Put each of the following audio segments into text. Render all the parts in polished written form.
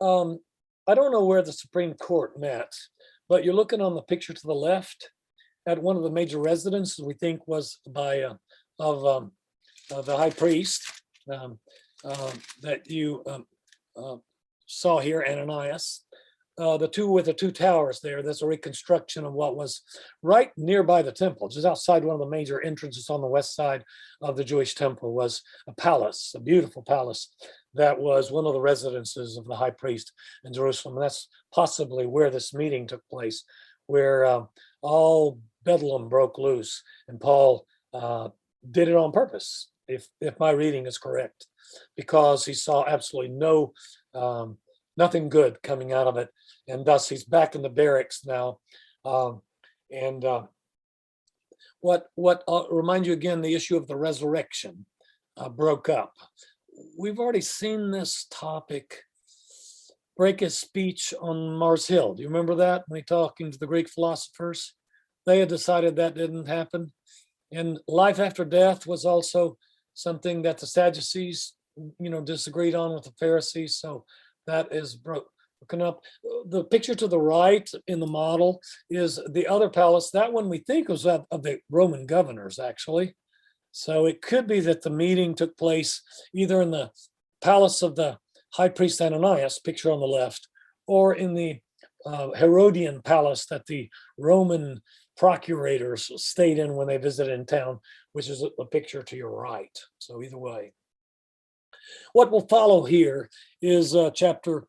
Um, I don't know where the Supreme Court met, but you're looking on the picture to the left at one of the major residences we think was by of, um, of the high priest um, that you uh, saw here, Ananias. The two with the two towers there, that's a reconstruction of what was right nearby the temple, just outside one of the major entrances on the west side of the Jewish temple was a palace, a beautiful palace that was one of the residences of the high priest in Jerusalem. And that's possibly where this meeting took place, where all Bedlam broke loose, and Paul did it on purpose, if my reading is correct, because he saw absolutely nothing good coming out of it, and thus he's back in the barracks now. And what remind you again, the issue of the resurrection broke up. We've already seen this topic break his speech on Mars Hill. Do you remember that, when he talking to the Greek philosophers? They had decided that didn't happen. And life after death was also something that the Sadducees, disagreed on with the Pharisees. So that is broken up. The picture to the right in the model is the other palace. That one we think was of the Roman governors, actually. So it could be that the meeting took place either in the palace of the high priest Ananias, picture on the left, or in the Herodian palace that the Roman procurators stayed in when they visited in town, which is a picture to your right. So either way. What will follow here is chapter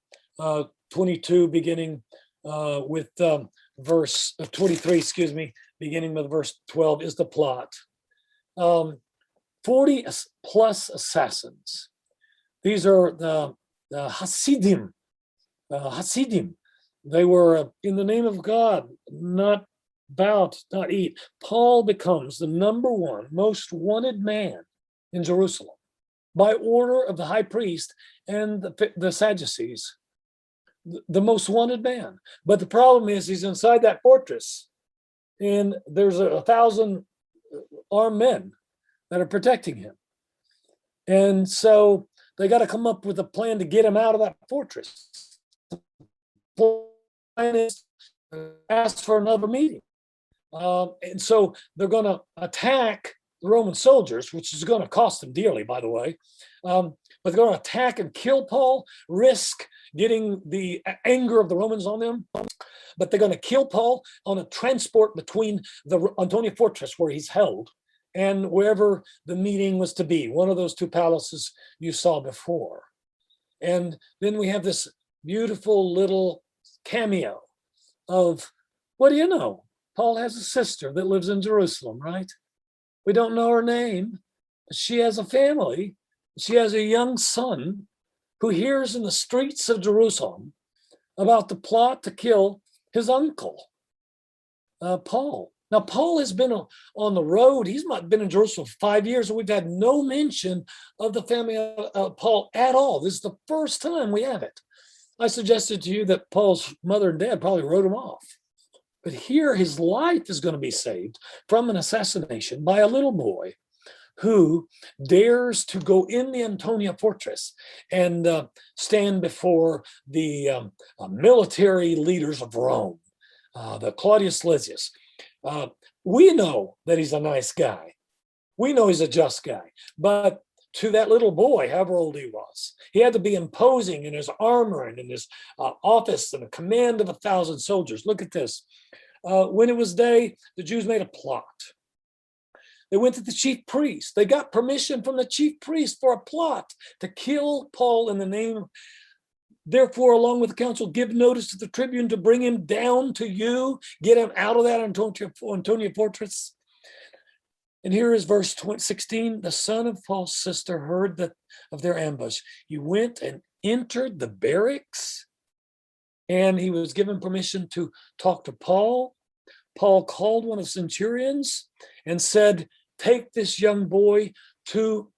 22, beginning with verse 23, excuse me, beginning with verse 12 is the plot. 40 plus assassins. These are the Hasidim. Hasidim. They were in the name of God, not bow, not eat. Paul becomes the number one most wanted man in Jerusalem by order of the high priest and the Sadducees, the most wanted man. But the problem is he's inside that fortress, and there's 1,000 armed men that are protecting him. And so they got to come up with a plan to get him out of that fortress. The plan is ask for another meeting. And so they're going to attack the Roman soldiers, which is going to cost them dearly, by the way. But they're going to attack and kill Paul, risk getting the anger of the Romans on them. But they're going to kill Paul on a transport between the Antonia fortress, where he's held, and wherever the meeting was to be, one of those two palaces you saw before. And then we have this beautiful little cameo of, what do you know? Paul has a sister that lives in Jerusalem, right? We don't know her name, but she has a family. She has a young son who hears in the streets of Jerusalem about the plot to kill his uncle, Paul. Now, Paul has been on the road. He's been in Jerusalem for 5 years, and we've had no mention of the family of Paul at all. This is the first time we have it. I suggested to you that Paul's mother and dad probably wrote him off. But here his life is going to be saved from an assassination by a little boy who dares to go in the Antonia fortress and stand before the military leaders of Rome, the Claudius Lysias. We know that he's a nice guy. We know he's a just guy. But to that little boy, however old he was, he had to be imposing in his armor and in his office and a command of 1,000 soldiers. Look at this. When it was day, the Jews made a plot. They went to the chief priest. They got permission from the chief priest for a plot to kill Paul in the name. Therefore, along with the council, give notice to the tribune to bring him down to you, get him out of that Antonia fortress. And here is verse 16. The son of Paul's sister heard of their ambush. He went and entered the barracks, and he was given permission to talk to Paul. Paul called one of the centurions and said, take this young boy to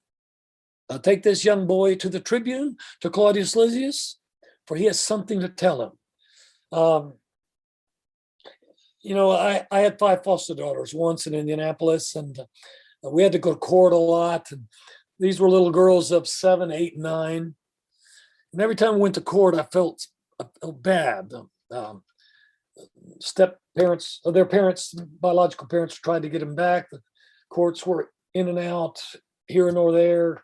the tribune, to Claudius Lysias, for he has something to tell him. I had 5 foster daughters once in Indianapolis, and we had to go to court a lot. And these were little girls of 7, 8, 9. And every time I went to court, I felt bad. Step parents, their parents, biological parents, tried to get them back. The courts were in and out, here and or there.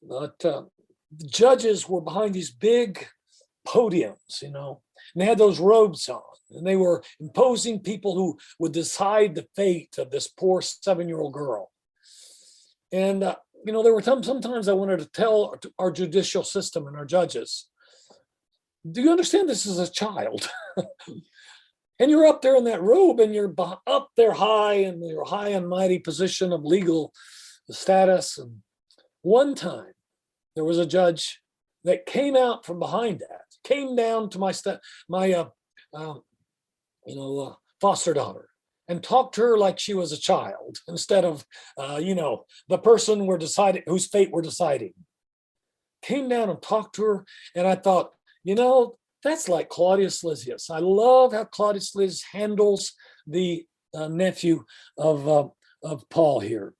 But the judges were behind these big podiums, and they had those robes on, and they were imposing people who would decide the fate of this poor 7-year-old girl. And there were sometimes I wanted to tell our judicial system and our judges, do you understand this is a child? And you're up there in that robe, and you're up there high in your high and mighty position of legal status. And one time there was a judge that came out from behind that, came down to my foster daughter, and talked to her like she was a child instead of the person whose fate we're deciding. Came down and talked to her, and I thought, that's like Claudius Lysias. I love how Claudius Lysias handles the nephew of Paul here.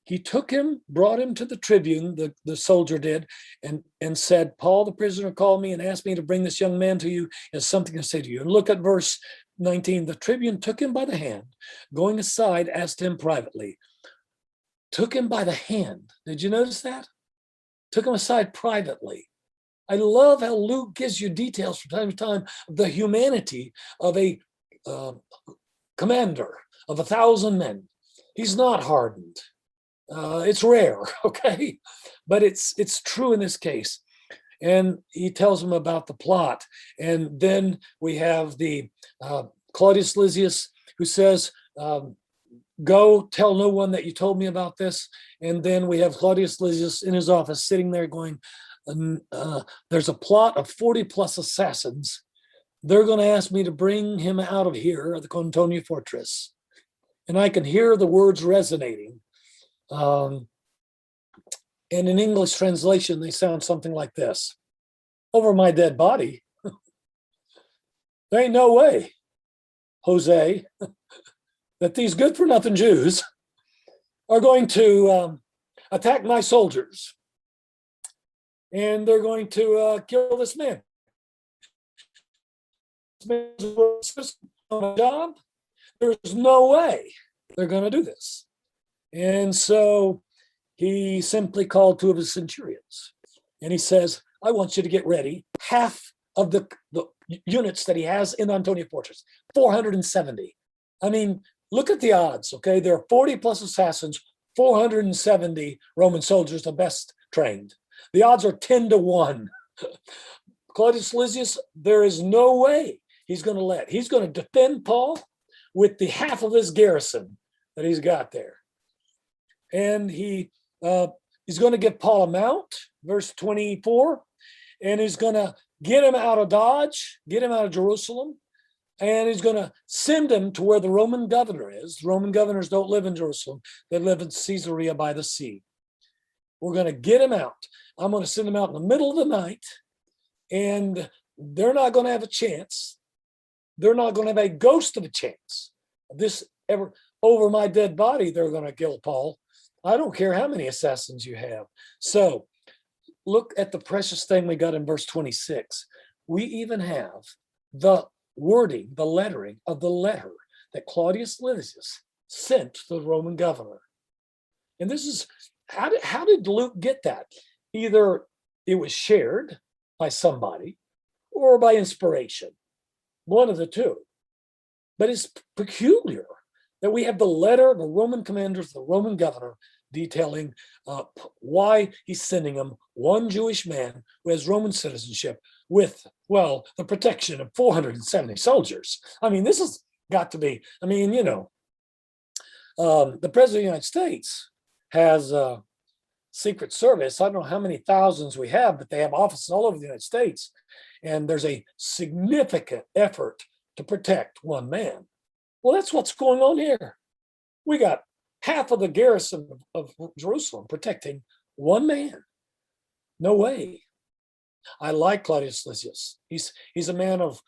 He took him, brought him to the tribune, the soldier did, and said, Paul, the prisoner, called me and asked me to bring this young man to you. He has something to say to you. And look at verse 19. The tribune took him by the hand, going aside, asked him privately. Took him by the hand. Did you notice that? Took him aside privately. I love how Luke gives you details from time to time of the humanity of a commander of 1,000 men. He's not hardened. It's rare, okay? But it's true in this case. And he tells him about the plot. And then we have the Claudius Lysias who says, go tell no one that you told me about this. And then we have Claudius Lysias in his office sitting there going, there's a plot of 40 plus assassins. They're going to ask me to bring him out of here, the Antonia fortress. And I can hear the words resonating. And in English translation, they sound something like this. Over my dead body. There ain't no way, Jose, that these good for nothing Jews are going to attack my soldiers. And they're going to kill this man. This man's job. There's no way they're going to do this. And so he simply called 2 of his centurions. And he says, I want you to get ready. Half of the units that he has in the Antonia fortress, 470. I mean, look at the odds, okay? There are 40 plus assassins, 470 Roman soldiers, the best trained. The odds are 10 to 1. Claudius Lysias, there is no way he's going to defend Paul with the half of his garrison that he's got there. And he's going to give Paul a mount, verse 24, and he's going to get him out of Dodge, get him out of Jerusalem, and he's going to send him to where the Roman governor is. The Roman governors don't live in Jerusalem. They live in Caesarea by the sea. We're going to get him out. I'm going to send him out in the middle of the night, and they're not going to have a chance. They're not going to have a ghost of a chance. Over my dead body, they're going to kill Paul. I don't care how many assassins you have. So look at the precious thing we got in verse 26. We even have the wording, the lettering of the letter that Claudius Lysias sent to the Roman governor. And this is, how did Luke get that? Either it was shared by somebody or by inspiration, one of the two. But it's peculiar that we have the letter of the Roman commander to the Roman governor detailing why he's sending him one Jewish man who has Roman citizenship with, the protection of 470 soldiers. I mean, this has got to be, the president of the United States has a Secret Service. I don't know how many thousands we have, but they have offices all over the United States. And there's a significant effort to protect one man. Well, that's what's going on here. We got half of the garrison of Jerusalem protecting one man. No way. I like Claudius Lysias. He's a man of,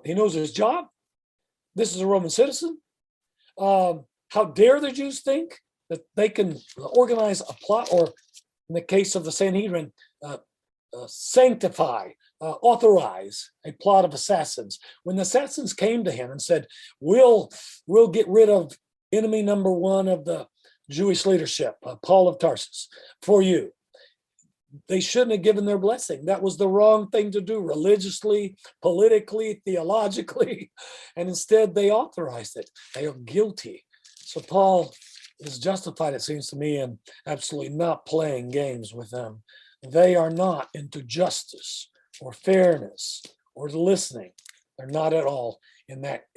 he knows his job. This is a Roman citizen. How dare the Jews think that they can organize a plot, or in the case of the Sanhedrin, sanctify, authorize a plot of assassins. When the assassins came to him and said, we'll get rid of enemy number one of the Jewish leadership, Paul of Tarsus, for you, they shouldn't have given their blessing. That was the wrong thing to do, religiously, politically, theologically, and instead they authorized it. They are guilty. So Paul is justified, it seems to me, in absolutely not playing games with them. They are not into justice or fairness or listening. They're not at all in that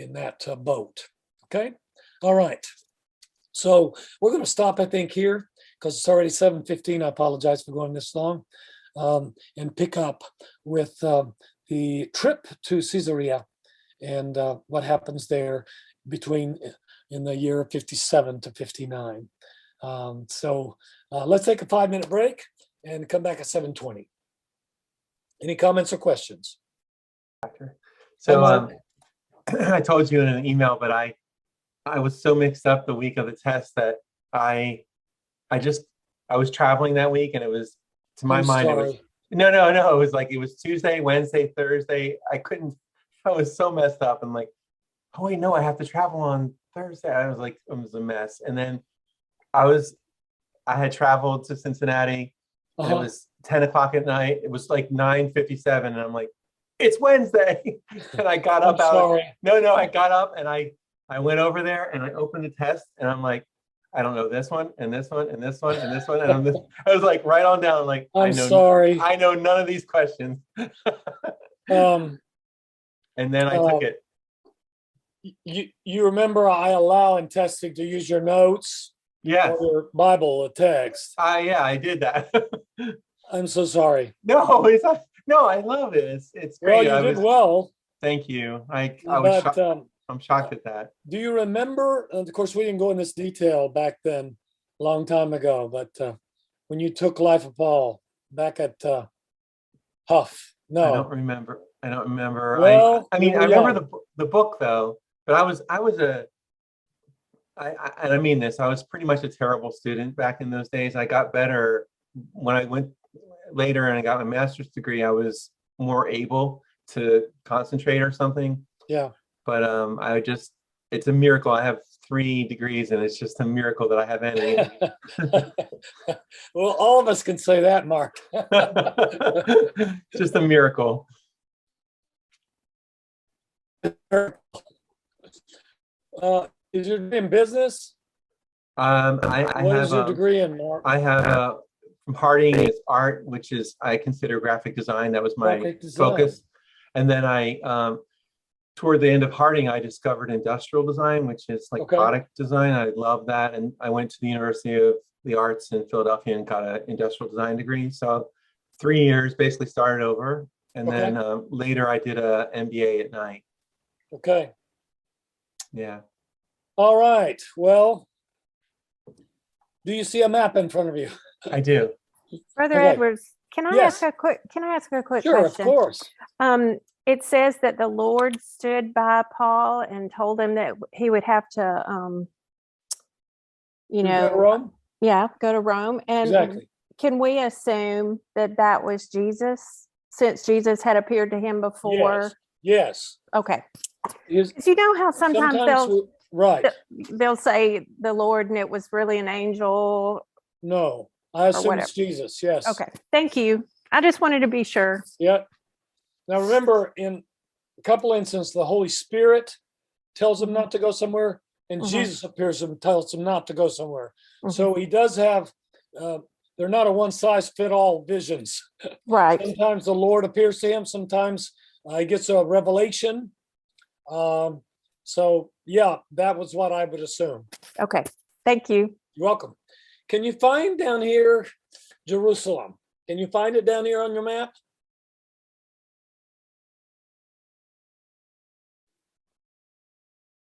boat. Okay? All right. So we're going to stop, I think, here because it's already 7:15. I apologize for going this long, and pick up with the trip to Caesarea and what happens there between in the year 57 to 59. So let's take a 5-minute break and come back at 7:20. Any comments or questions? So I told you in an email, but I was so mixed up the week of the test that I was traveling that week, and it was, to my mind, sorry. it was it was like, it was Tuesday, Wednesday, Thursday. I was so messed up. I'm like, oh wait, no, I have to travel on Thursday. I was like, it was a mess. And then I had traveled to Cincinnati, and it was 10 o'clock at night. It was like 9:57, and I'm like, it's Wednesday. And I got up I got up and I went over there and I opened the test, and I'm like, I don't know this one and this one and this one and this one. And I was like, right on down, like, I know none of these questions. And then I took it. You remember I allow in testing to use your notes? Yes. Or your Bible text. Yeah, I did that. I'm so sorry. No, I love it. It's great. Well, you did well. Thank you. I'm shocked at that. Do you remember? Of course, we didn't go in this detail back then, a long time ago. But when you took Life of Paul back at Huff, no, I don't remember. Well, I remember the book though. But I mean this. I was pretty much a terrible student back in those days. I got better when I went later and I got my master's degree. I was more able to concentrate or something. Yeah. But it's a miracle. I have 3 degrees, and it's just a miracle that I have any. Well, all of us can say that, Mark. Just a miracle. Is your degree in business? What is your degree in, Mark? I have from Harding is art, which is, I consider graphic design. That was my focus. And then toward the end of Harding, I discovered industrial design, which is like product design. I love that. And I went to the University of the Arts in Philadelphia and got an industrial design degree. So 3 years, basically started over. And then later I did a MBA at night. Okay. Yeah. All right. Well, do you see a map in front of you? I do. Brother Edwards, can I ask a quick question? Sure, of course. It says that the Lord stood by Paul and told him that he would have to go to Rome? Yeah, go to Rome. And exactly. Can we assume that was Jesus, since Jesus had appeared to him before? Yes. Okay. Because you know how sometimes they'll say the Lord and it was really an angel. No, I assume it's Jesus. Yes. Okay. Thank you. I just wanted to be sure. Yep. Now remember, in a couple instances, the Holy Spirit tells him not to go somewhere, and Jesus appears and tells him not to go somewhere. So he does have. They're not a one-size-fit-all visions. Right. Sometimes the Lord appears to him. Sometimes he gets a revelation. So yeah, that was what I would assume. Okay. Thank you. You're welcome. Can you find down here Jerusalem? Can you find it down here on your map?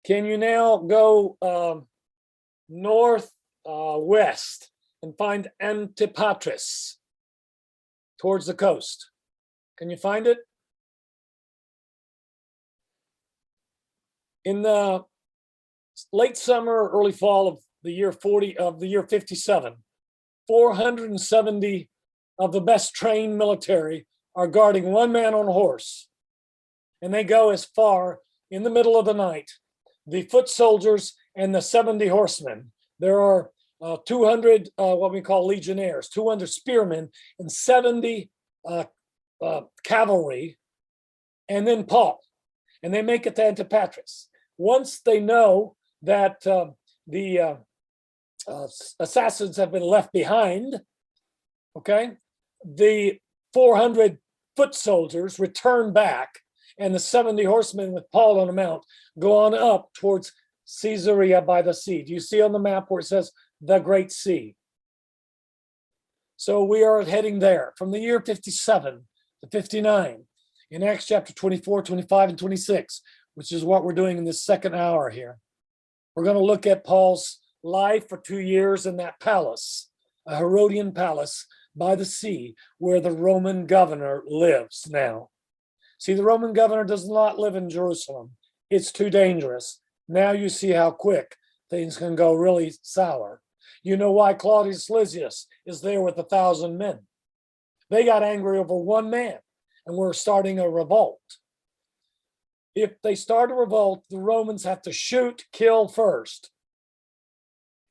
Can you now go north west and find Antipatris towards the coast? Can you find it? In the late summer, early fall of the year 57, 470 of the best trained military are guarding one man on a horse. And they go as far in the middle of the night. The foot soldiers and the 70 horsemen. There are 200 what we call legionnaires, 200 spearmen, and 70 cavalry, and then Paul. And they make it to Antipatris. Once they know that the assassins have been left behind, okay, the 400 foot soldiers return back, and the 70 horsemen with Paul on a mount go on up towards Caesarea by the sea. Do you see on the map where it says the Great Sea? So we are heading there from the year 57 to 59 in Acts chapter 24, 25, and 26, which is what we're doing in this second hour here. We're going to look at Paul's life for 2 years in that palace, a Herodian palace by the sea where the Roman governor lives now. See, the Roman governor does not live in Jerusalem. It's too dangerous. Now you see how quick things can go really sour. You know why Claudius Lysias is there with 1,000 men. They got angry over one man and were starting a revolt. If they start a revolt, the Romans have to shoot, kill first.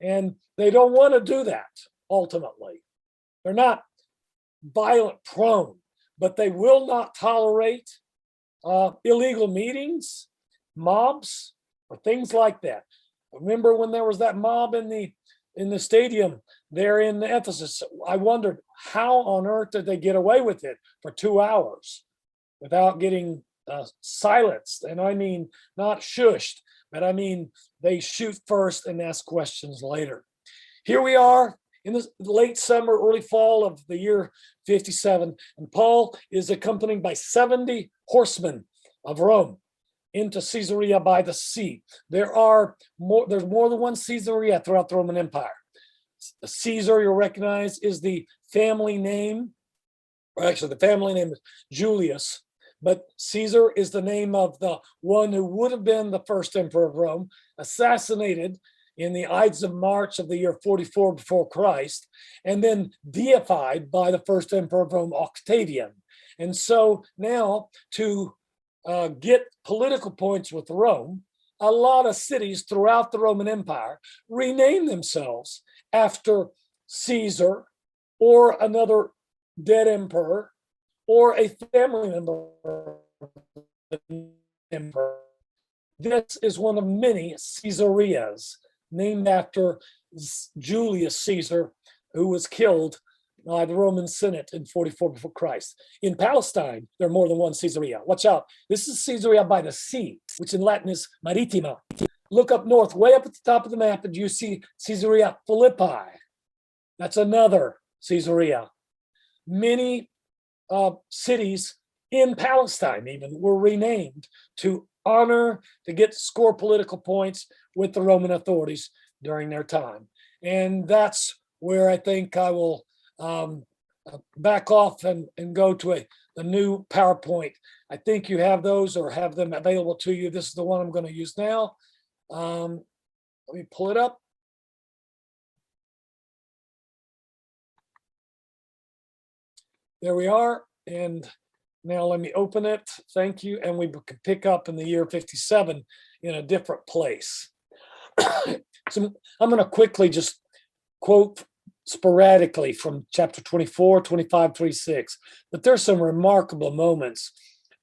And they don't want to do that, ultimately. They're not violent prone, but they will not tolerate illegal meetings, mobs, or things like that. Remember when there was that mob in the stadium there in Ephesus? I wondered how on earth did they get away with it for 2 hours without getting silenced? And I mean not shushed, but I mean they shoot first and ask questions later. Here we are in the late summer, early fall of the year 57, and Paul is accompanied by 70 horsemen of Rome into Caesarea by the sea. There's more than one Caesarea throughout the Roman Empire. Caesar, you'll recognize, is the family name, or actually the family name is Julius, but Caesar is the name of the one who would have been the first emperor of Rome, assassinated in the Ides of March of the year 44 before Christ, and then deified by the first emperor of Rome, Octavian. And so now to get political points with Rome, a lot of cities throughout the Roman Empire rename themselves after Caesar or another dead emperor or a family member of the emperor. This is one of many Caesareas named after Julius Caesar, who was killed by the Roman Senate in 44 before Christ. In Palestine, there are more than one Caesarea. Watch out. This is Caesarea by the sea, which in Latin is Maritima. Look up north, way up at the top of the map, and you see Caesarea Philippi. That's another Caesarea. Many cities in Palestine even were renamed to honor, to score political points with the Roman authorities during their time. And that's where I think I will back off and go to a new PowerPoint. I think you have those or have them available to you. This is the one I'm going to use now. Let me pull it up. There we are. And now let me open it. Thank you. And we can pick up in the year 57 in a different place. So I'm going to quickly just quote sporadically from chapter 24, 25, 26. But there's some remarkable moments,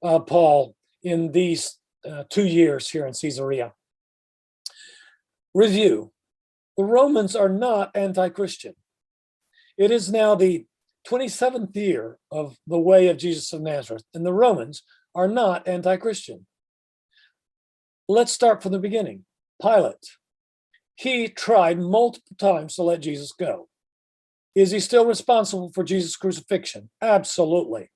Paul, in these 2 years here in Caesarea. Review. The Romans are not anti-Christian. It is now the 27th year of the way of Jesus of Nazareth, and the Romans are not anti-Christian. Let's start from the beginning. Pilate. He tried multiple times to let Jesus go. Is he still responsible for Jesus' crucifixion? Absolutely.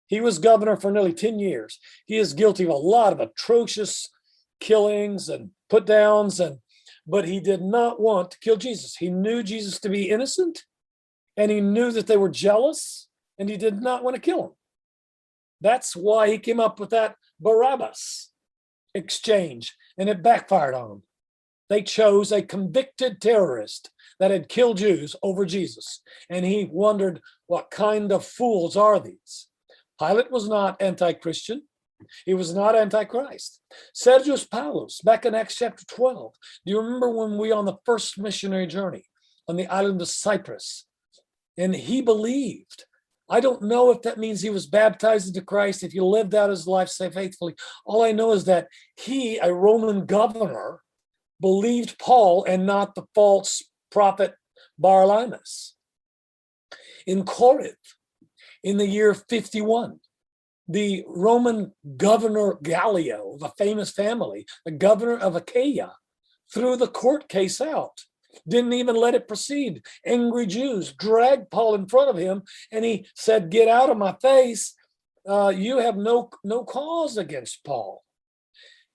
He was governor for nearly 10 years. He is guilty of a lot of atrocious killings and put downs, but he did not want to kill Jesus. He knew Jesus to be innocent, and he knew that they were jealous, and he did not want to kill him. That's why he came up with that Barabbas exchange, and it backfired on him. They chose a convicted terrorist that had killed Jews over Jesus. And he wondered, what kind of fools are these? Pilate was not anti-Christian. He was not anti-Christ. Sergius Paulus, back in Acts chapter 12, do you remember when we on the first missionary journey on the island of Cyprus? And he believed. I don't know if that means he was baptized into Christ, if he lived out his life so faithfully. All I know is that he, a Roman governor, believed Paul and not the false prophet Bar-Linus. In Corinth, in the year 51, the Roman governor Gallio, of a famous family, the governor of Achaia, threw the court case out, didn't even let it proceed. Angry Jews dragged Paul in front of him, and he said, "Get out of my face. You have no cause against Paul."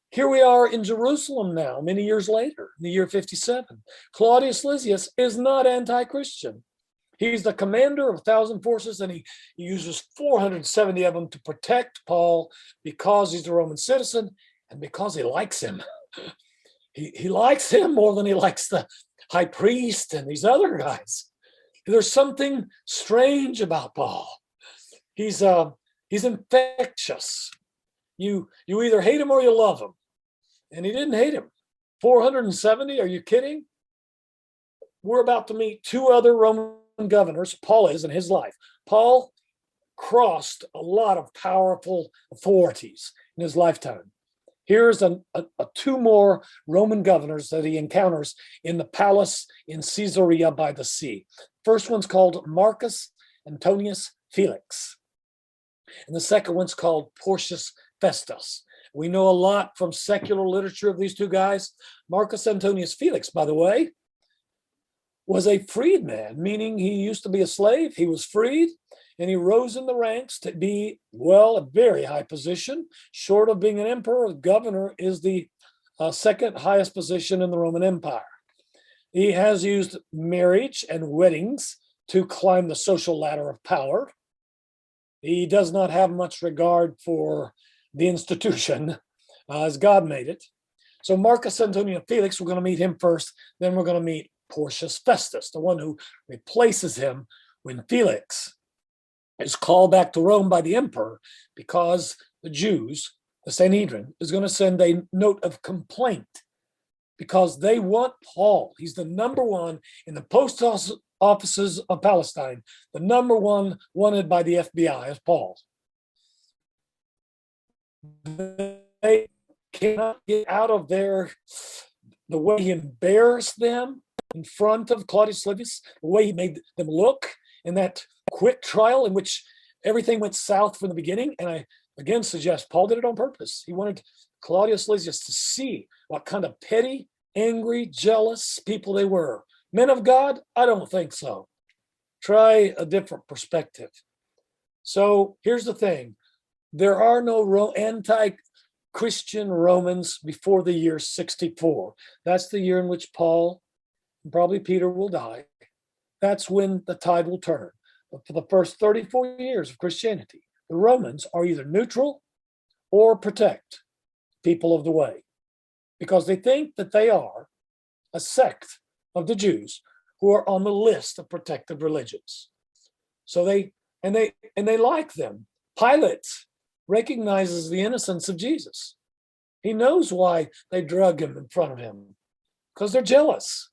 Here we are in Jerusalem now, many years later, in the year 57. Claudius Lysias is not anti-Christian. He's the commander of 1,000 forces, and he uses 470 of them to protect Paul because he's a Roman citizen and because he likes him. He likes him more than he likes the high priest and these other guys. There's something strange about Paul. He's infectious. You either hate him or you love him. And he didn't hate him. 470, are you kidding? We're about to meet two other Roman governors. Paul is in his life. Paul crossed a lot of powerful authorities in his lifetime. Here's two more Roman governors that he encounters in the palace in Caesarea by the sea. First one's called Marcus Antonius Felix. And the second one's called Porcius Festus. We know a lot from secular literature of these two guys. Marcus Antonius Felix, by the way, was a freedman, meaning he used to be a slave. He was freed, and he rose in the ranks to be, well, a very high position. Short of being an emperor, governor is the second highest position in the Roman Empire. He has used marriage and weddings to climb the social ladder of power. He does not have much regard for the institution as God made it. So Marcus Antonius Felix, we're going to meet him first, then we're going to meet Porcius Festus, the one who replaces him when Felix is called back to Rome by the emperor because the Jews, the Sanhedrin, is going to send a note of complaint because they want Paul. He's the number one in the post offices of Palestine. The number one wanted by the FBI is Paul. They cannot get out of the way he embarrassed them in front of Claudius Livius, the way he made them look in that quick trial in which everything went south from the beginning. And I again suggest Paul did it on purpose. He wanted Claudius Lysias to see what kind of petty, angry, jealous people they were. Men of God? I don't think so. Try a different perspective. So here's the thing. There are no anti-Christian Romans before the year 64. That's the year in which Paul and probably Peter will die. That's when the tide will turn. But for the first 34 years of Christianity, the Romans are either neutral or protect people of the way because they think that they are a sect of the Jews who are on the list of protected religions. So they like them. Pilate recognizes the innocence of Jesus. He knows why they drug him in front of him because they're jealous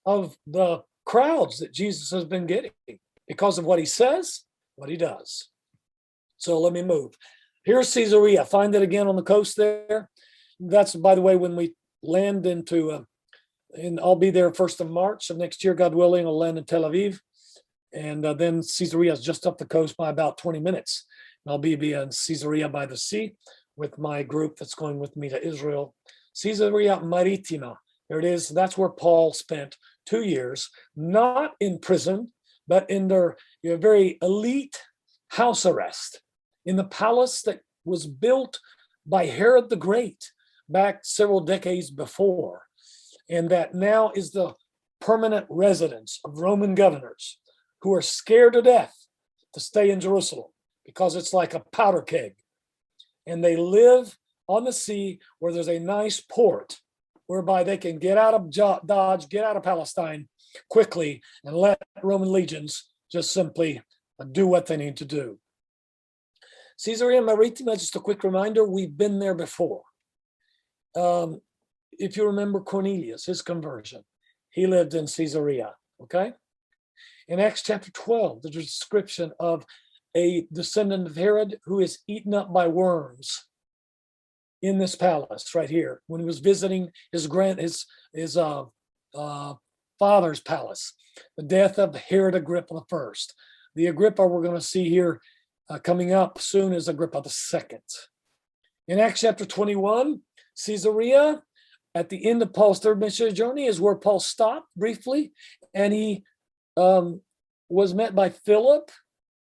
of the crowds that Jesus has been getting because of what he says, what he does. So let me move. Here's Caesarea. Find it again on the coast there. That's, by the way, when we land and I'll be there 1st of March of next year, God willing. I'll land in Tel Aviv. And then Caesarea is just up the coast by about 20 minutes. And I'll be in Caesarea by the sea with my group that's going with me to Israel. Caesarea Maritima. There it is. That's where Paul spent 2 years, not in prison, but in their very elite house arrest in the palace that was built by Herod the Great back several decades before, and that now is the permanent residence of Roman governors who are scared to death to stay in Jerusalem because it's like a powder keg. And they live on the sea where there's a nice port whereby they can get out of Dodge, get out of Palestine quickly, and let Roman legions just simply do what they need to do. Caesarea Maritima, just a quick reminder, we've been there before. If you remember Cornelius, his conversion, he lived in Caesarea, okay? In Acts chapter 12, there's a description of a descendant of Herod who is eaten up by worms in this palace right here when he was visiting his father's palace. The death of Herod Agrippa I. The Agrippa we're going to see here coming up soon is Agrippa II. In Acts chapter 21, Caesarea, at the end of Paul's third missionary journey, is where Paul stopped briefly, and he was met by Philip.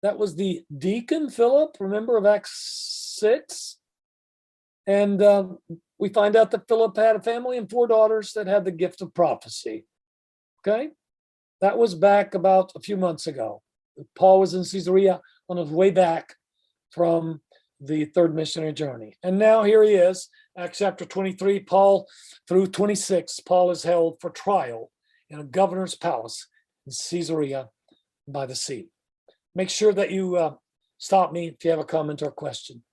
That was the deacon Philip, remember, of Acts 6. And we find out that Philip had a family and 4 daughters that had the gift of prophecy. Okay? That was back about a few months ago. Paul was in Caesarea on his way back from the third missionary journey. And now here he is, Acts chapter 23, Paul through 26, Paul is held for trial in a governor's palace in Caesarea by the sea. Make sure that you stop me if you have a comment or question.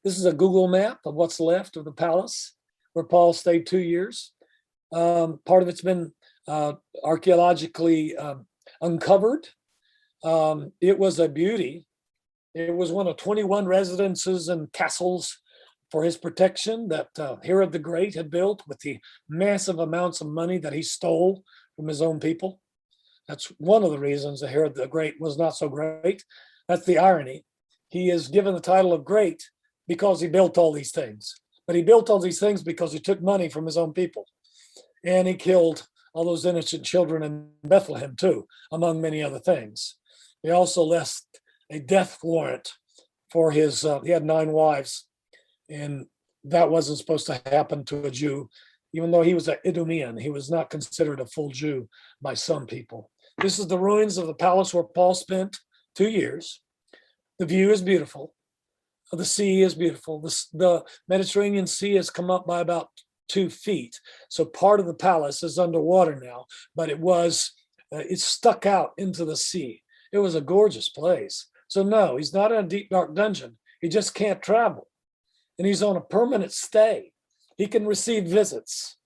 This is a Google map of what's left of the palace where Paul stayed 2 years. Part of it's been archaeologically uncovered. It was a beauty. It was one of 21 residences and castles for his protection that Herod the Great had built with the massive amounts of money that he stole from his own people. That's one of the reasons that Herod the Great was not so great. That's the irony. He is given the title of great because he built all these things. But he built all these things because he took money from his own people. And he killed all those innocent children in Bethlehem too, among many other things. He also left a death warrant for his, he had 9 wives, and that wasn't supposed to happen to a Jew. Even though he was an Idumean, he was not considered a full Jew by some people. This is the ruins of the palace where Paul spent 2 years. The view is beautiful. The sea is beautiful. The Mediterranean Sea has come up by about 2 feet. So part of the palace is underwater now, but it stuck out into the sea. It was a gorgeous place. So no, he's not in a deep, dark dungeon. He just can't travel. And he's on a permanent stay. He can receive visits,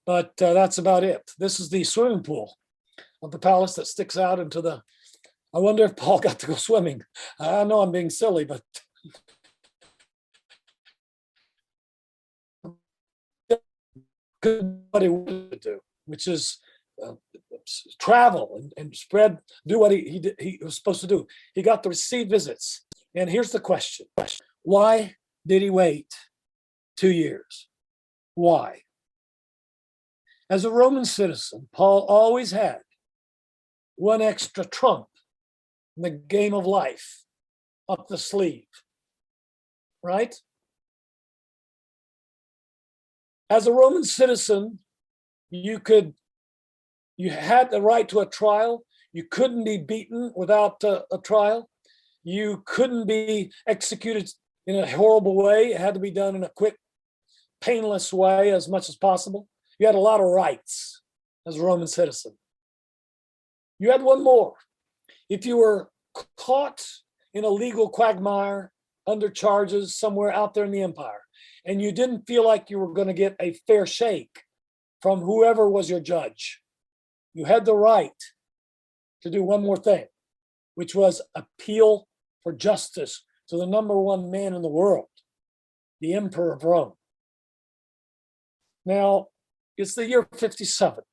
but that's about it. This is the swimming pool of the palace that sticks out into the, I wonder if Paul got to go swimming. I know I'm being silly, but what he wanted to do, which is travel and spread, do what he was supposed to do. He got to receive visits. And here's the question. Why did he wait 2 years? Why? As a Roman citizen, Paul always had one extra trump in the game of life up the sleeve, right? As a Roman citizen, you had the right to a trial. You couldn't be beaten without a trial. You couldn't be executed in a horrible way. It had to be done in a quick, painless way as much as possible. You had a lot of rights as a Roman citizen. You had one more. If you were caught in a legal quagmire under charges somewhere out there in the empire, and you didn't feel like you were going to get a fair shake from whoever was your judge, you had the right to do one more thing, which was appeal for justice to the #1 man in the world, the Emperor of Rome. Now, it's the year 57.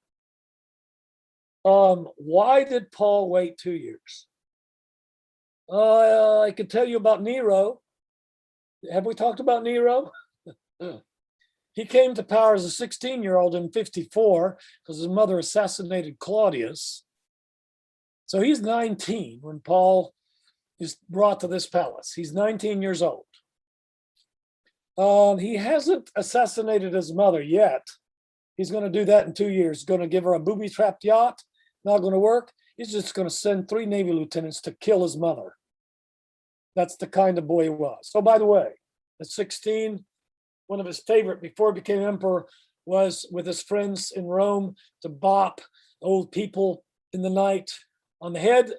Why did Paul wait 2 years? I could tell you about Nero. Have we talked about Nero? He came to power as a 16-year-old in 54 because his mother assassinated Claudius. So he's 19 when Paul is brought to this palace. He's 19 years old. He hasn't assassinated his mother yet. He's going to do that in 2 years. Going to give her a booby-trapped yacht. Not going to work. He's just going to send 3 Navy lieutenants to kill his mother. That's the kind of boy he was. So by the way, at 16, one of his favorite before he became emperor was with his friends in Rome to bop old people in the night on the head,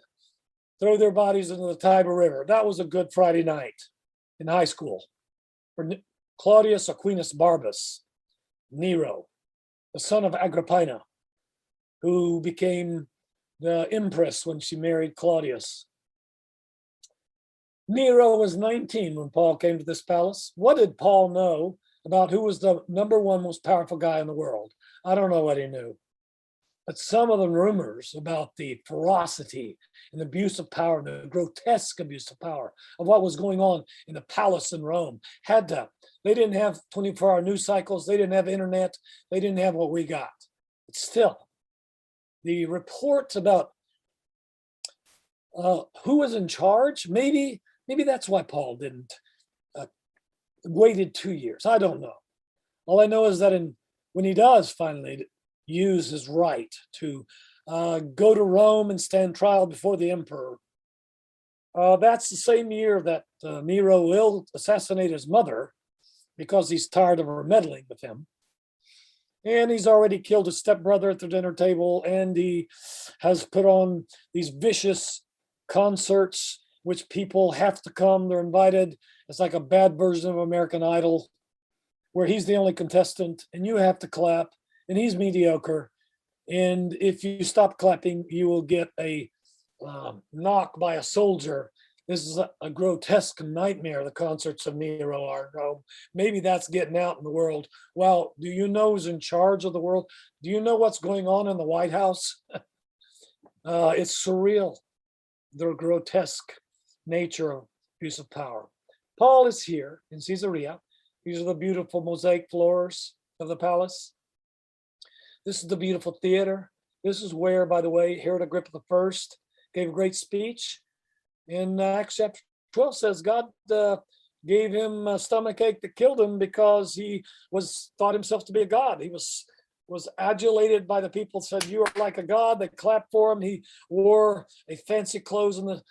throw their bodies into the Tiber River. That was a good Friday night in high school for Claudius Aquinas Barbus, Nero, the son of Agrippina, who became the empress when she married Claudius. Nero was 19 when Paul came to this palace. What did Paul know about who was the #1 most powerful guy in the world? I don't know what he knew. But some of the rumors about the ferocity and the abuse of power, the grotesque abuse of power of what was going on in the palace in Rome they didn't have 24-hour news cycles. They didn't have internet. They didn't have what we got. But still, the reports about who was in charge, maybe that's why Paul didn't waited 2 years. I don't know. All I know is that when he does finally use his right to go to Rome and stand trial before the emperor, that's the same year that Nero will assassinate his mother because he's tired of her meddling with him. And he's already killed his stepbrother at the dinner table, and he has put on these vicious concerts which people have to come. They're invited. It's like a bad version of American Idol, where he's the only contestant and you have to clap, and he's mediocre. And if you stop clapping, you will get a knock by a soldier. This is a grotesque nightmare. The concerts of Nero are. Maybe that's getting out in the world. Well, do you know who's in charge of the world? Do you know what's going on in the White House? It's surreal, the grotesque nature of abuse of power. Paul is here in Caesarea. These are the beautiful mosaic floors of the palace. This is the beautiful theater. This is where, by the way, Herod Agrippa I gave a great speech. In Acts chapter 12 says God gave him a stomachache that killed him because he thought himself to be a god. He was adulated by the people, said, "You are like a god." They clapped for him. He wore a fancy clothes, and the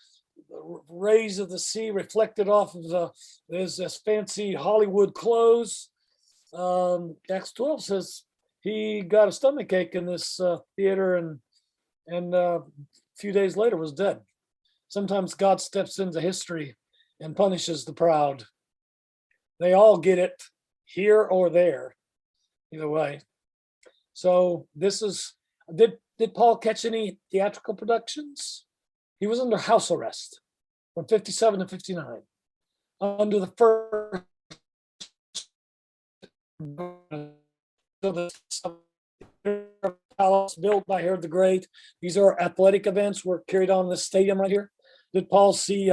rays of the sea reflected off of his fancy Hollywood clothes. Acts 12 says he got a stomachache in this theater, and a few days later was dead. Sometimes God steps into history and punishes the proud. They all get it, here or there, either way. So this is, did Paul catch any theatrical productions? He was under house arrest from 57 to 59. Under the first palace built by Herod the Great. These are athletic events were carried on in the stadium right here. Did Paul see,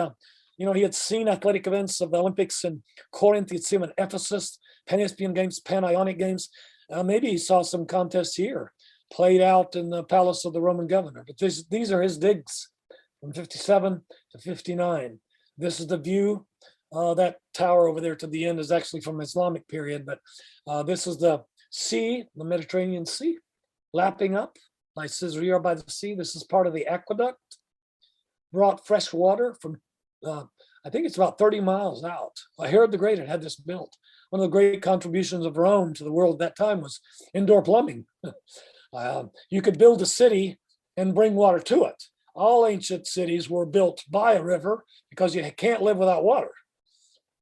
he had seen athletic events of the Olympics in Corinth. He'd seen them in Ephesus, Pan-Ionic Games, Pan-Ionic Games. Maybe he saw some contests here played out in the palace of the Roman governor. But these are his digs from 57 to 59. This is the view. That tower over there to the end is actually from Islamic period, but this is the sea, the Mediterranean Sea, lapping up by Caesarea by the sea. This is part of the aqueduct. Brought fresh water from, I think it's about 30 miles out. Herod the Great had this built. One of the great contributions of Rome to the world at that time was indoor plumbing. You could build a city and bring water to it. All ancient cities were built by a river because you can't live without water.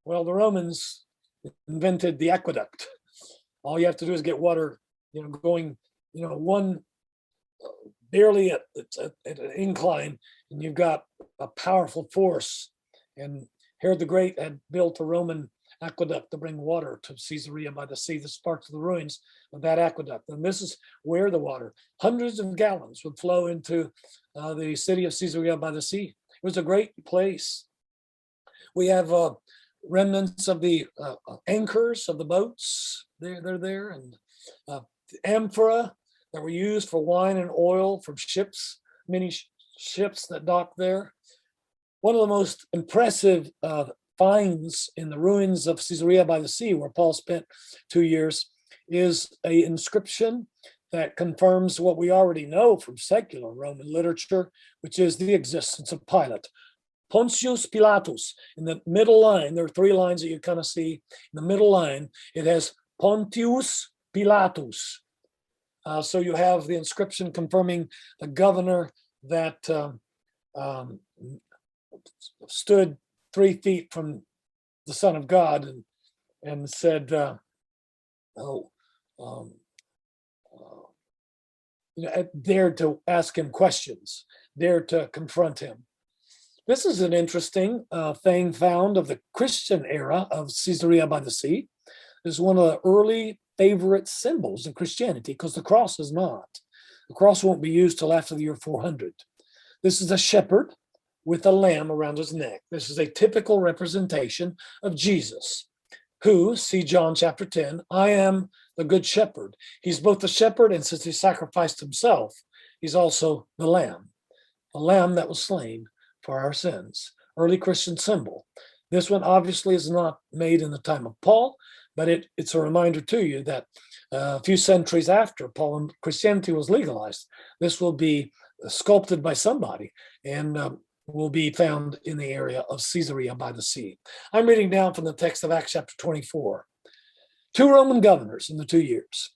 Well, the Romans invented the aqueduct. All you have to do is get water, going, one barely at an incline, and you've got a powerful force. And Herod the Great had built a Roman aqueduct to bring water to Caesarea by the sea. This is part of the ruins of that aqueduct. And this is where the water, hundreds of gallons, would flow into the city of Caesarea by the sea. It was a great place. We have remnants of the anchors of the boats. They're there, and the amphora that were used for wine and oil from ships, many ships that docked there. One of the most impressive finds in the ruins of Caesarea by the sea, where Paul spent 2 years, is an inscription that confirms what we already know from secular Roman literature, which is the existence of Pilate. Pontius Pilatus. In the middle line, there are three lines that you kind of see. In the middle line, it has Pontius Pilatus. So you have the inscription confirming the governor that stood 3 feet from the Son of God and said, dared to ask him questions, dared to confront him. This is an interesting thing found of the Christian era of Caesarea by the Sea. This is one of the early favorite symbols in Christianity, because the cross is not. The cross won't be used till after the year 400. This is a shepherd with a lamb around his neck. This is a typical representation of Jesus, who, see John chapter 10, I am the good shepherd. He's both the shepherd, and since he sacrificed himself, he's also the lamb that was slain for our sins. Early Christian symbol. This one obviously is not made in the time of Paul, but it's a reminder to you that a few centuries after Paul and Christianity was legalized, this will be sculpted by somebody and will be found in the area of Caesarea by the Sea. I'm reading down from the text of Acts chapter 24. 2 Roman governors in the 2 years.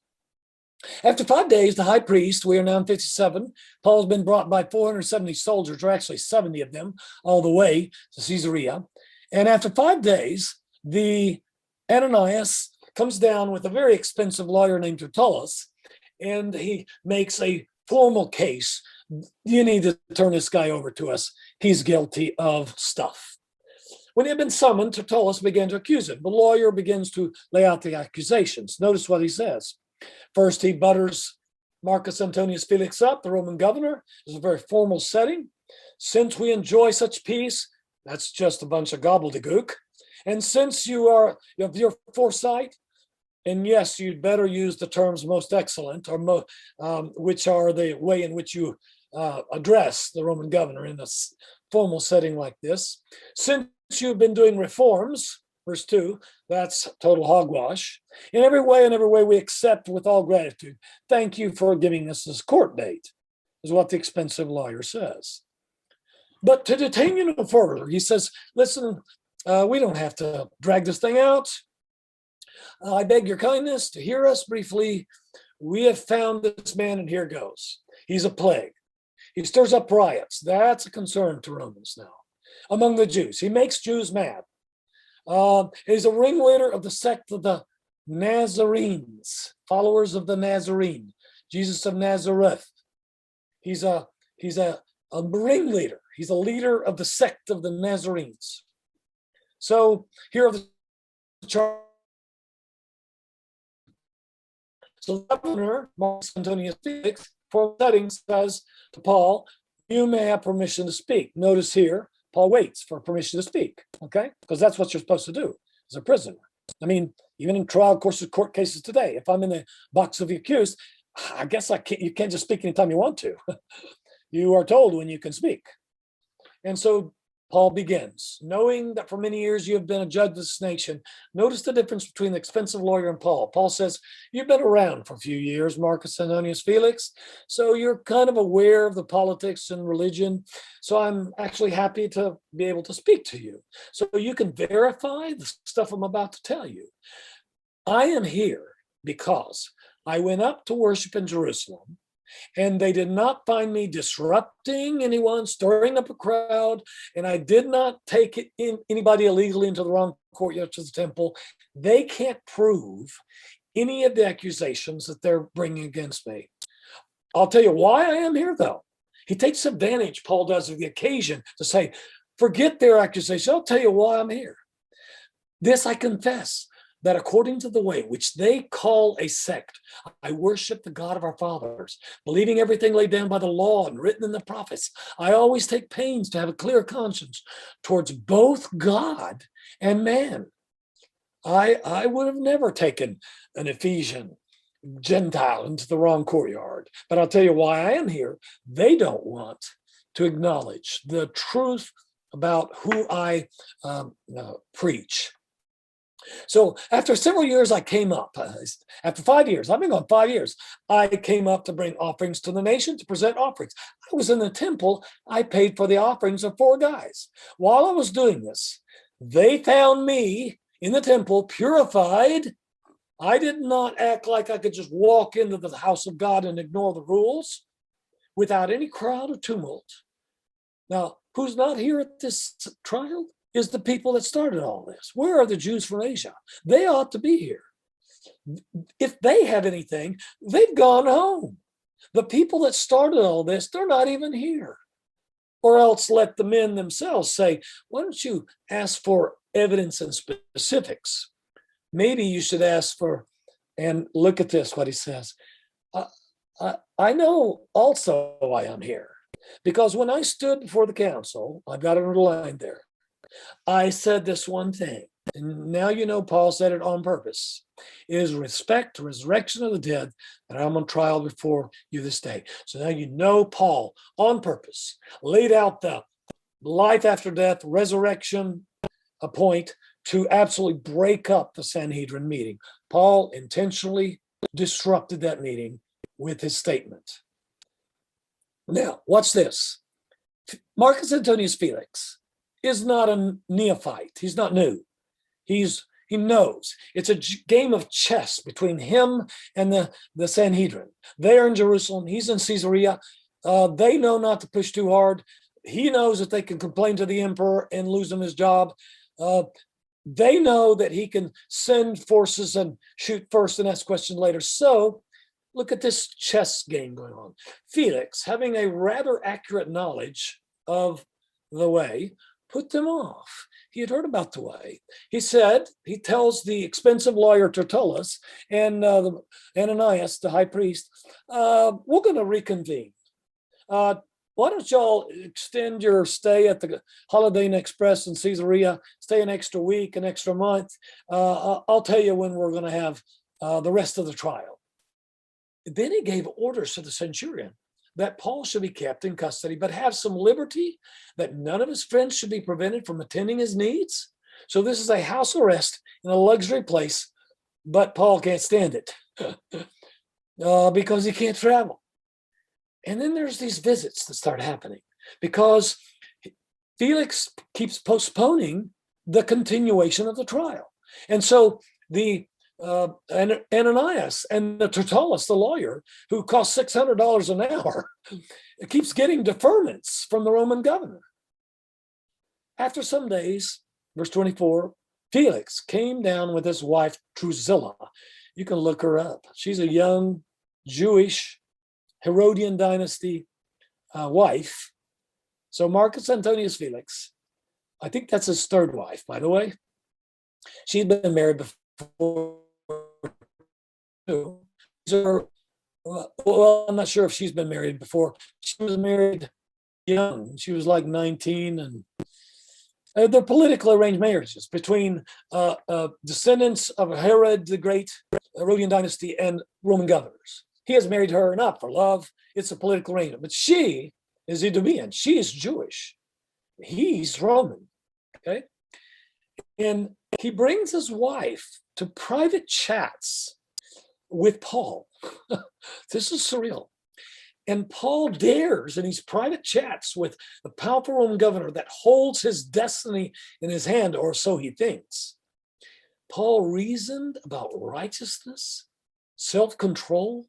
After 5 days, the high priest, we are now in 57, Paul's been brought by 470 soldiers, or actually 70 of them, all the way to Caesarea. And after 5 days, the Ananias comes down with a very expensive lawyer named Tertullus, and he makes a formal case. You need to turn this guy over to us. He's guilty of stuff. When he had been summoned, Tertullus began to accuse him. The lawyer begins to lay out the accusations. Notice what he says. First, he butters Marcus Antonius Felix up, the Roman governor. It's a very formal setting. Since we enjoy such peace, that's just a bunch of gobbledygook. And since you have your foresight, and yes, you'd better use the terms most excellent, or which are the way in which you address the Roman governor in a formal setting like this. Since you've been doing reforms, verse 2, that's total hogwash. In every way we accept with all gratitude. Thank you for giving us this court date, is what the expensive lawyer says. But to detain you no further, he says, listen, we don't have to drag this thing out. I beg your kindness to hear us briefly. We have found this man, and here goes. He's a plague. He stirs up riots. That's a concern to Romans now. Among the Jews, he makes Jews mad. He's a ringleader of the sect of the Nazarenes, followers of the Nazarene, Jesus of Nazareth. He's a ringleader. He's a leader of the sect of the Nazarenes. So here are the charges. So the governor, Marcus Antonius Felix, for settings, says to Paul, you may have permission to speak. Notice here, Paul waits for permission to speak, okay? Because that's what you're supposed to do as a prisoner. I mean, even in trial court cases today, if I'm in the box of the accused, I guess you can't just speak anytime you want to. You are told when you can speak. And so Paul begins, knowing that for many years you have been a judge of this nation. Notice the difference between the expensive lawyer and Paul. Paul says, you've been around for a few years, Marcus Antonius Felix, so you're kind of aware of the politics and religion. So I'm actually happy to be able to speak to you, so you can verify the stuff I'm about to tell you. I am here because I went up to worship in Jerusalem, and they did not find me disrupting anyone, stirring up a crowd, and I did not take anybody illegally into the wrong courtyard to the temple. They can't prove any of the accusations that they're bringing against me. I'll tell you why I am here, though. He takes advantage, Paul does, of the occasion to say, forget their accusation. I'll tell you why I'm here. This I confess, that according to the way which they call a sect, I worship the God of our fathers, believing everything laid down by the law and written in the prophets. I always take pains to have a clear conscience towards both God and man. I would have never taken an Ephesian Gentile into the wrong courtyard, but I'll tell you why I am here. They don't want to acknowledge the truth about who I preach. So after several years, I came up. After 5 years, I've been gone 5 years. I came up to bring offerings to the nation, to present offerings. I was in the temple. I paid for the offerings of 4 guys. While I was doing this, they found me in the temple, purified. I did not act like I could just walk into the house of God and ignore the rules without any crowd or tumult. Now, who's not here at this trial is the people that started all this. Where are the Jews from Asia? They ought to be here. If they have anything, they've gone home. The people that started all this, they're not even here. Or else let the men themselves say, why don't you ask for evidence and specifics? Maybe you should ask for, and look at this, what he says. I know also why I'm here. Because when I stood before the council, I've got it underlined there, I said this one thing, and now you know Paul said it on purpose, is respect to resurrection of the dead, and I'm on trial before you this day. So now you know Paul on purpose laid out the life after death, resurrection, a point to absolutely break up the Sanhedrin meeting. Paul intentionally disrupted that meeting with his statement. Now, watch this. Marcus Antonius Felix is not a neophyte. He's not new. He knows. It's a game of chess between him and the Sanhedrin. They're in Jerusalem. He's in Caesarea. They know not to push too hard. He knows that they can complain to the emperor and lose him his job. They know that he can send forces and shoot first and ask questions later. So look at this chess game going on. Felix, having a rather accurate knowledge of the way, put them off. He had heard about the way. He said, he tells the expensive lawyer Tertullus and Ananias, the high priest, we're going to reconvene. Why don't y'all extend your stay at the Holiday Inn Express in Caesarea, stay an extra week, an extra month. I'll tell you when we're going to have the rest of the trial. Then he gave orders to the centurion that Paul should be kept in custody, but have some liberty, that none of his friends should be prevented from attending his needs. So this is a house arrest in a luxury place, but Paul can't stand it because he can't travel. And then there's these visits that start happening because Felix keeps postponing the continuation of the trial. And so the Ananias and the Tertullus, the lawyer, who cost $600 an hour, keeps getting deferments from the Roman governor. After some days, verse 24, Felix came down with his wife Drusilla. You can look her up. She's a young Jewish Herodian dynasty wife. So Marcus Antonius Felix, I think that's his third wife, by the way. She'd been married before. Well, I'm not sure if she's been married before. She was married young. She was like 19, and they're politically arranged marriages between descendants of Herod the Great, Herodian dynasty, and Roman governors. He has married her not for love. It's a political arrangement. But she is Idumean. She is Jewish. He's Roman. Okay. And he brings his wife to private chats with Paul. This is surreal. And Paul dares in these private chats with the powerful Roman governor that holds his destiny in his hand, or so he thinks. Paul reasoned about righteousness, self-control,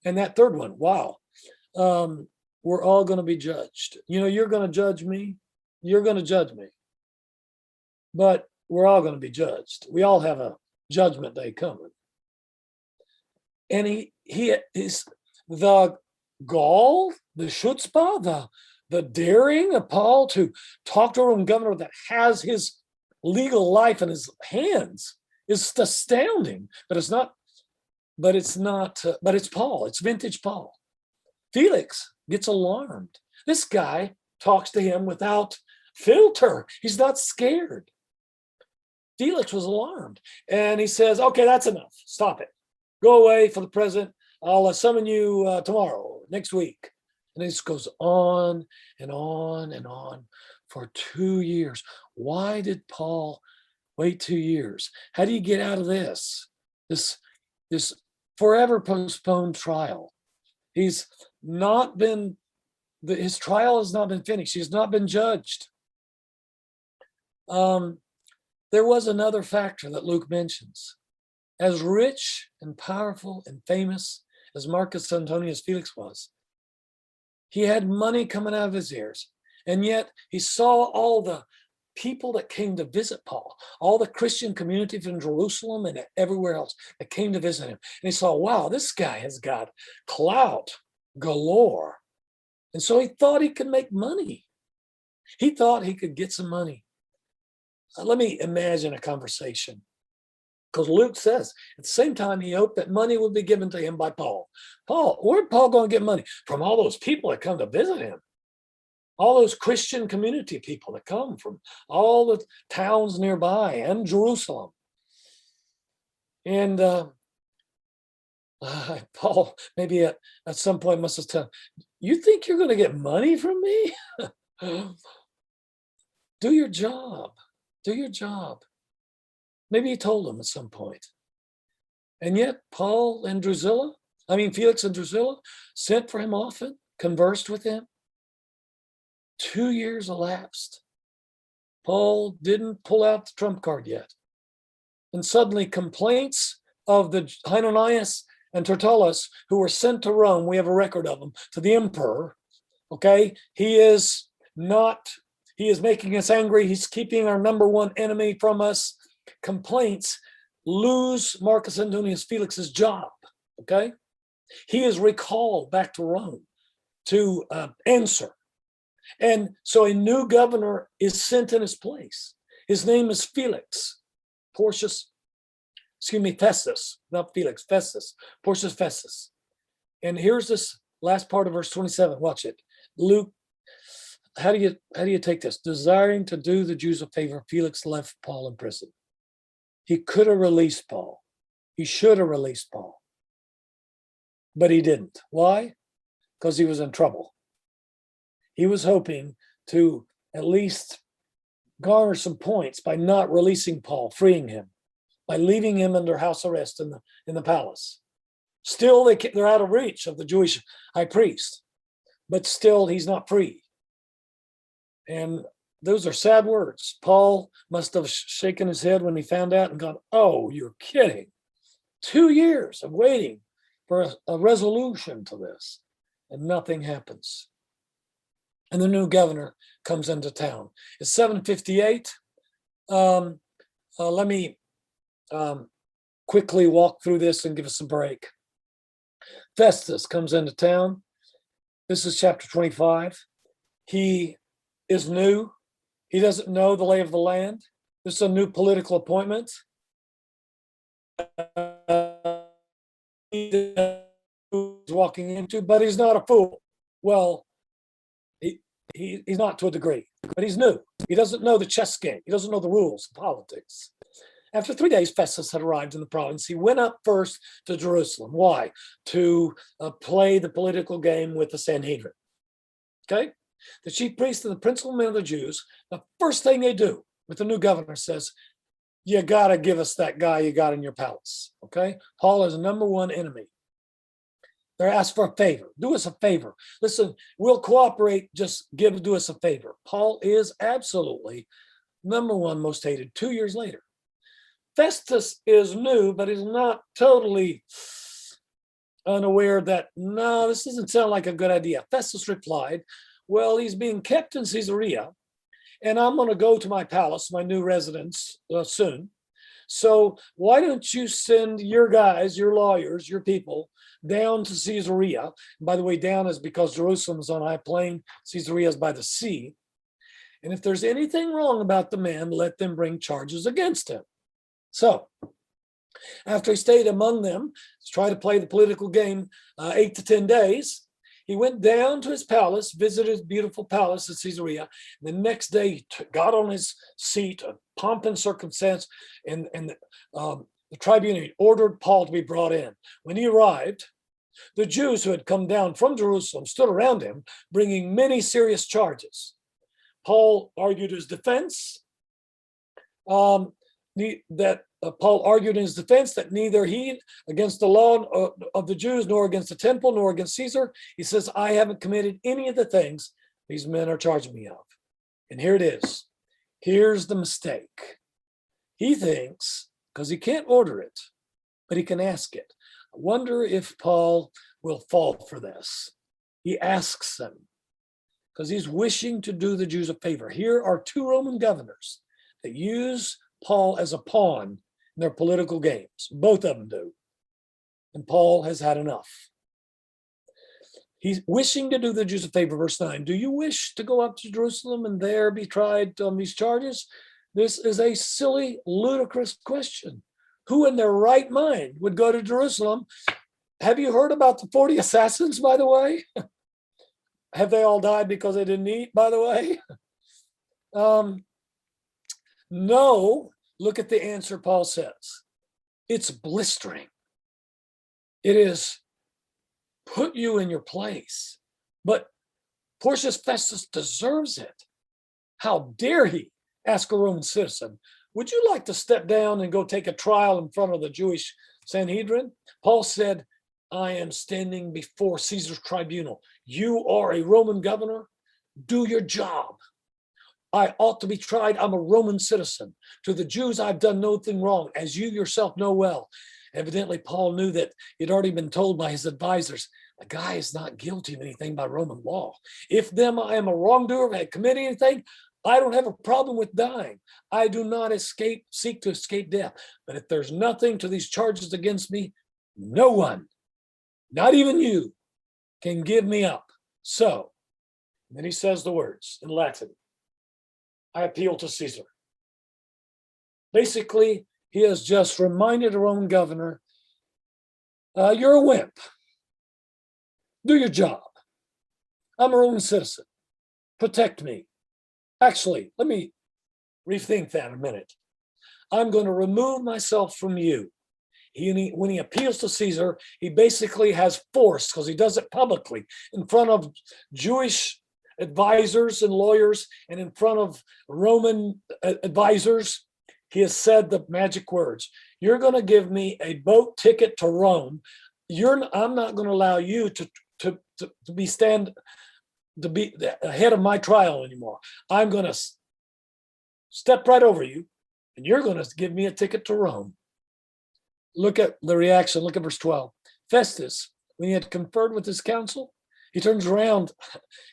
and that third one, wow. We're all going to be judged. You know, you're going to judge me. You're going to judge me. But we're all going to be judged. We all have a judgment day coming. And he is the gall, the chutzpah, the daring of Paul to talk to a Roman governor that has his legal life in his hands is astounding. But it's Paul. It's vintage Paul. Felix gets alarmed. This guy talks to him without filter. He's not scared. Felix was alarmed. And he says, okay, that's enough. Stop it. Go away for the present. I'll summon you tomorrow, next week. And this goes on and on and on for 2 years. Why did Paul Wait 2 years. How do you get out of this? This forever postponed trial. He's not been, his trial has not been finished. He's not been judged. There was another factor that Luke mentions. As rich and powerful and famous as Marcus Antonius Felix was, he had money coming out of his ears. And yet he saw all the people that came to visit Paul, all the Christian community from Jerusalem and everywhere else that came to visit him. And he saw, wow, this guy has got clout galore. And so he thought he could make money. He thought he could get some money. Let me imagine a conversation. Because Luke says, at the same time, he hoped that money would be given to him by Paul. Paul, where'd Paul go and get money? From all those people that come to visit him. All those Christian community people that come from all the towns nearby and Jerusalem. And Paul, maybe at some point must have said, you think you're going to get money from me? Do your job. Do your job. Maybe he told him at some point. And yet Felix and Drusilla sent for him often, conversed with him. 2 years elapsed. Paul didn't pull out the trump card yet. And suddenly complaints of the Hananias and Tertullus, who were sent to Rome, we have a record of them, to the emperor. Okay, he is making us angry. He's keeping our number one enemy from us. Complaints lose Marcus Antonius Felix's job. Okay, he is recalled back to Rome to answer. And so a new governor is sent in his place. His name is Festus, not Felix, Festus, Porcius Festus. And here's this last part of verse 27. Watch it. Luke, how do you take this? Desiring to do the Jews a favor, Felix left Paul in prison. He could have released Paul. He should have released Paul. But he didn't. Why? Because he was in trouble. He was hoping to at least garner some points by not releasing Paul, freeing him, by leaving him under house arrest in the palace. Still, they're out of reach of the Jewish high priest, but still he's not free. And those are sad words. Paul must have shaken his head when he found out and gone, oh, you're kidding. 2 years of waiting for a resolution to this, and nothing happens. And the new governor comes into town. It's 7:58. Let me quickly walk through this and give us a break. Festus comes into town. This is chapter 25. He is new. He doesn't know the lay of the land. This is a new political appointment. He's walking into, but he's not a fool. Well, he's not to a degree, but he's new. He doesn't know the chess game. He doesn't know the rules of politics. After 3 days, Festus had arrived in the province. He went up first to Jerusalem. Why? To play the political game with the Sanhedrin. Okay? The chief priests and the principal men of the Jews, the first thing they do with the new governor says, you got to give us that guy you got in your palace. Okay? Paul is a number one enemy. They're asked for a favor. Do us a favor. Listen, we'll cooperate. Just do us a favor. Paul is absolutely number one most hated 2 years later. Festus is new, but he's not totally unaware that, no, this doesn't sound like a good idea. Festus replied, well, he's being kept in Caesarea, and I'm going to go to my palace, my new residence soon. So why don't you send your guys, your lawyers, your people down to Caesarea? And by the way, down is because Jerusalem is on a high plain. Caesarea is by the sea. And if there's anything wrong about the man, let them bring charges against him. So after he stayed among them to try to play the political game 8 to 10 days, he went down to his palace, visited his beautiful palace at Caesarea. The next day, he got on his seat, a pomp and circumstance, and the tribune ordered Paul to be brought in. When he arrived, the Jews who had come down from Jerusalem stood around him, bringing many serious charges. Paul argued his defense. Paul argued in his defense that neither he against the law of the Jews, nor against the temple, nor against Caesar. He says, I haven't committed any of the things these men are charging me of. And here it is. Here's the mistake. He thinks, because he can't order it, but he can ask it. I wonder if Paul will fall for this. He asks them because he's wishing to do the Jews a favor. Here are two Roman governors that use Paul as a pawn in their political games. Both of them do. And Paul has had enough. He's wishing to do the Jews a favor. Verse 9, do you wish to go up to Jerusalem and there be tried on these charges? This is a silly, ludicrous question. Who in their right mind would go to Jerusalem? Have you heard about the 40 assassins, by the way? Have they all died because they didn't eat, by the way? No. Look at the answer Paul says. It's blistering. It is put you in your place. But Porcius Festus deserves it. How dare he ask a Roman citizen, would you like to step down and go take a trial in front of the Jewish Sanhedrin? Paul said, I am standing before Caesar's tribunal. You are a Roman governor. Do your job. I ought to be tried. I'm a Roman citizen. To the Jews, I've done nothing wrong, as you yourself know well. Evidently, Paul knew that he'd already been told by his advisors, the guy is not guilty of anything by Roman law. If them I am a wrongdoer, if I commit anything, I don't have a problem with dying. I do not seek to escape death. But if there's nothing to these charges against me, no one, not even you, can give me up. So, then he says the words in Latin, I appeal to Caesar. Basically, he has just reminded a Roman governor, you're a wimp. Do your job. I'm a Roman citizen. Protect me. Actually, let me rethink that a minute. I'm going to remove myself from you. When he appeals to Caesar, he basically has force, because he does it publicly in front of Jewish advisors and lawyers and in front of Roman advisors. He has said the magic words. You're going to give me a boat ticket to Rome. I'm not going to allow you to be ahead of my trial anymore. I'm going to step right over you, and you're going to give me a ticket to Rome. Look at the reaction. Look at verse 12. Festus, when he had conferred with his council, he turns around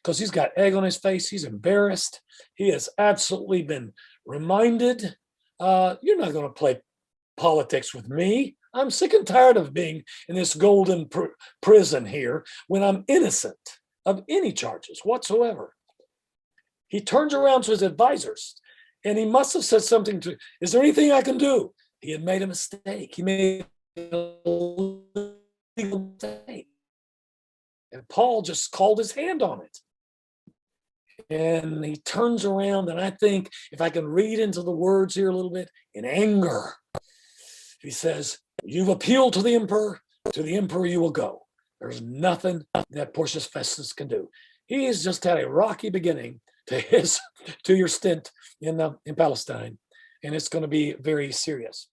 because he's got egg on his face. He's embarrassed. He has absolutely been reminded, you're not going to play politics with me. I'm sick and tired of being in this golden prison here when I'm innocent of any charges whatsoever. He turns around to his advisors, and he must have said something to, is there anything I can do? He had made a mistake. He made a legal mistake. And Paul just called his hand on it. And he turns around, and I think if I can read into the words here a little bit, in anger, he says, you've appealed to the emperor you will go. There's nothing that Porcius Festus can do. He's just had a rocky beginning to your stint in Palestine, and it's going to be very serious.